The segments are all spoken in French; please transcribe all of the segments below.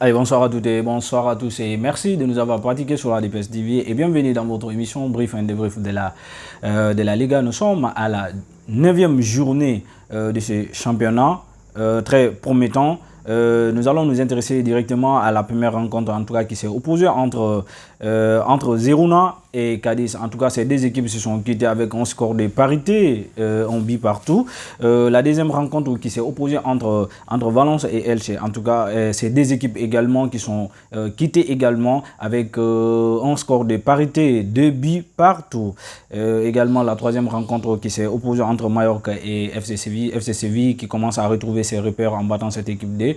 Allez, bonsoir à toutes et bonsoir à tous et merci de nous avoir pratiqué sur la DPS TV et bienvenue dans votre émission Brief and Débrief de la Liga. Nous sommes à la 9e journée de ce championnat très promettant. Nous allons nous intéresser directement à la première rencontre en tout cas qui s'est opposée entre Zeruna et Cadiz. En tout cas, ces deux équipes se sont quittées avec un score de parité, on bit partout. La deuxième rencontre qui s'est opposée entre Valence et Elche. En tout cas, ces deux équipes également qui sont quittées également avec un score de parité, 2 buts partout. Également, la troisième rencontre qui s'est opposée entre Mallorca et FC Séville. FC Séville qui commence à retrouver ses repères en battant cette équipe de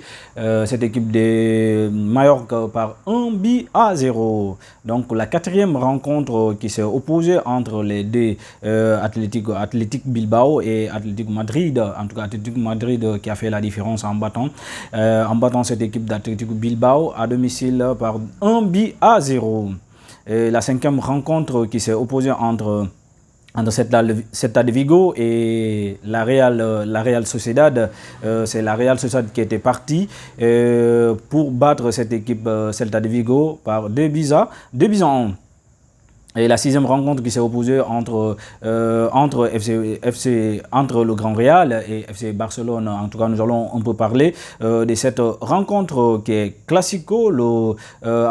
Mallorca par 1-0. Donc la quatrième rencontre qui s'est opposée entre les deux Athletic Bilbao et Athletic Madrid. En tout cas Athletic Madrid qui a fait la différence en battant cette équipe d'Athletic Bilbao à domicile par 1-0. Et la cinquième rencontre qui s'est opposée entre Celta de Vigo et la Real Sociedad. C'est la Real Sociedad qui était partie pour battre cette équipe Celta de Vigo par 2-1. Et la sixième rencontre qui s'est opposée entre le Grand Real et FC Barcelone. En tout cas, nous allons un peu parler de cette rencontre qui est classico, en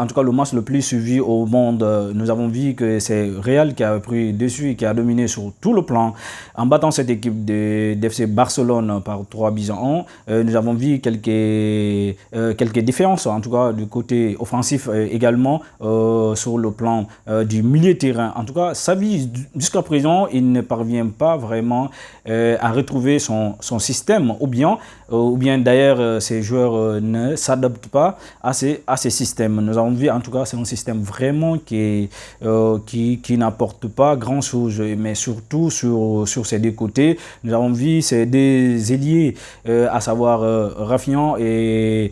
tout cas le match le plus suivi au monde. Nous avons vu que c'est Real qui a pris dessus et qui a dominé sur tout le plan en battant cette équipe d'FC Barcelone par 3-1. Nous avons vu quelques différences, en tout cas du côté offensif également sur le plan du milieu terrain. En tout cas, Xavi, jusqu'à présent, il ne parvient pas vraiment à retrouver son système, ou bien d'ailleurs, ces joueurs ne s'adaptent pas à ces systèmes. Nous avons vu, en tout cas, c'est un système vraiment qui n'apporte pas grand-chose, mais surtout sur ces deux côtés. Nous avons vu ces deux ailiers, à savoir Rafinha et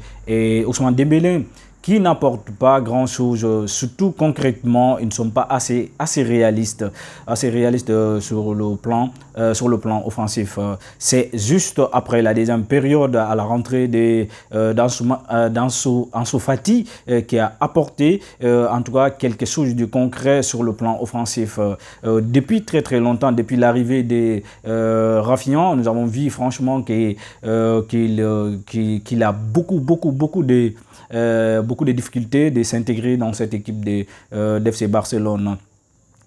Ousmane Dembélé, qui n'apportent pas grand-chose, surtout concrètement, ils ne sont pas assez réalistes sur le plan offensif. C'est juste après la deuxième période, à la rentrée d'Ansu Fati, qui a apporté en tout cas quelque chose de concret sur le plan offensif. Depuis très longtemps, depuis l'arrivée de Rafinha, nous avons vu franchement qu'il a beaucoup de difficultés de s'intégrer dans cette équipe d'FC Barcelone.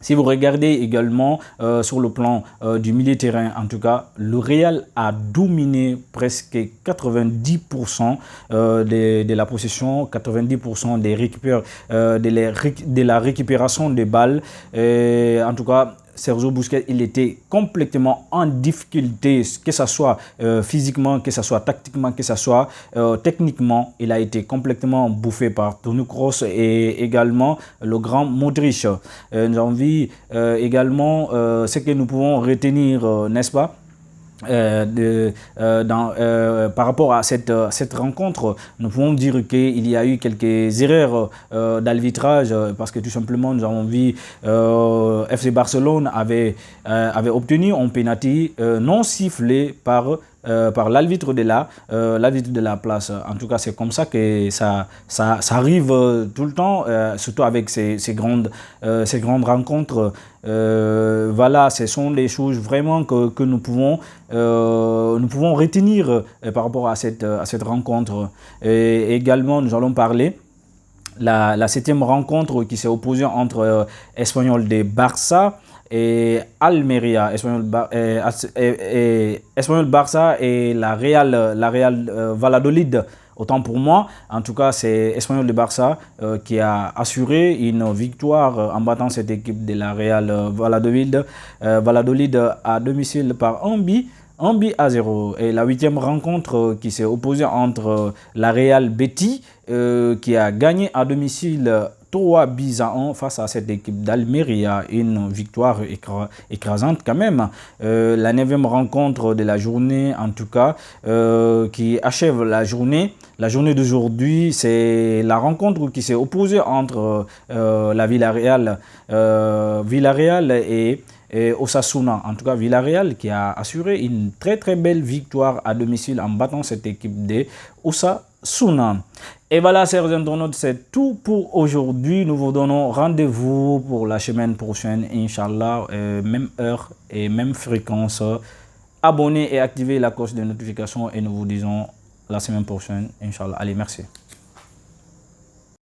Si vous regardez également sur le plan du milieu terrain, en tout cas, le Real a dominé presque 90% de la possession, 90% de la récupération des balles. En tout cas, Sergio Busquets, il était complètement en difficulté, que ce soit physiquement, que ce soit tactiquement, que ce soit techniquement. Il a été complètement bouffé par Toni Kroos et également le grand Modric. Nous avons vu également ce que nous pouvons retenir, n'est-ce pas? Par rapport à cette rencontre, nous pouvons dire qu'il y a eu quelques erreurs d'arbitrage parce que tout simplement nous avons vu FC Barcelone avait obtenu un penalty non sifflé par l'arbitre de la place. En tout cas, c'est comme ça que ça arrive tout le temps, surtout avec ces grandes rencontres. Voilà, ce sont les choses vraiment que nous pouvons retenir par rapport à cette rencontre. Et également, nous allons parler la septième rencontre qui s'est opposée entre Espanyol de Barça et Almeria. Espanyol Barça et la Real Valladolid. Autant pour moi, en tout cas, c'est Espanyol de Barça qui a assuré une victoire en battant cette équipe de la Real Valladolid à domicile par 1-0. Et la huitième rencontre qui s'est opposée entre la Real Betis qui a gagné à domicile 3-1 face à cette équipe d'Almeria, une victoire écrasante quand même. La 9e rencontre de la journée, en tout cas, qui achève la journée d'aujourd'hui, c'est la rencontre qui s'est opposée entre la Villarreal et Osasuna. En tout cas, Villarreal qui a assuré une très belle victoire à domicile en battant cette équipe de Osasuna. Et voilà, chers internautes, c'est tout pour aujourd'hui. Nous vous donnons rendez-vous pour la semaine prochaine, Inch'Allah, même heure et même fréquence. Abonnez et activez la cloche de notification et nous vous disons la semaine prochaine, Inch'Allah. Allez, merci.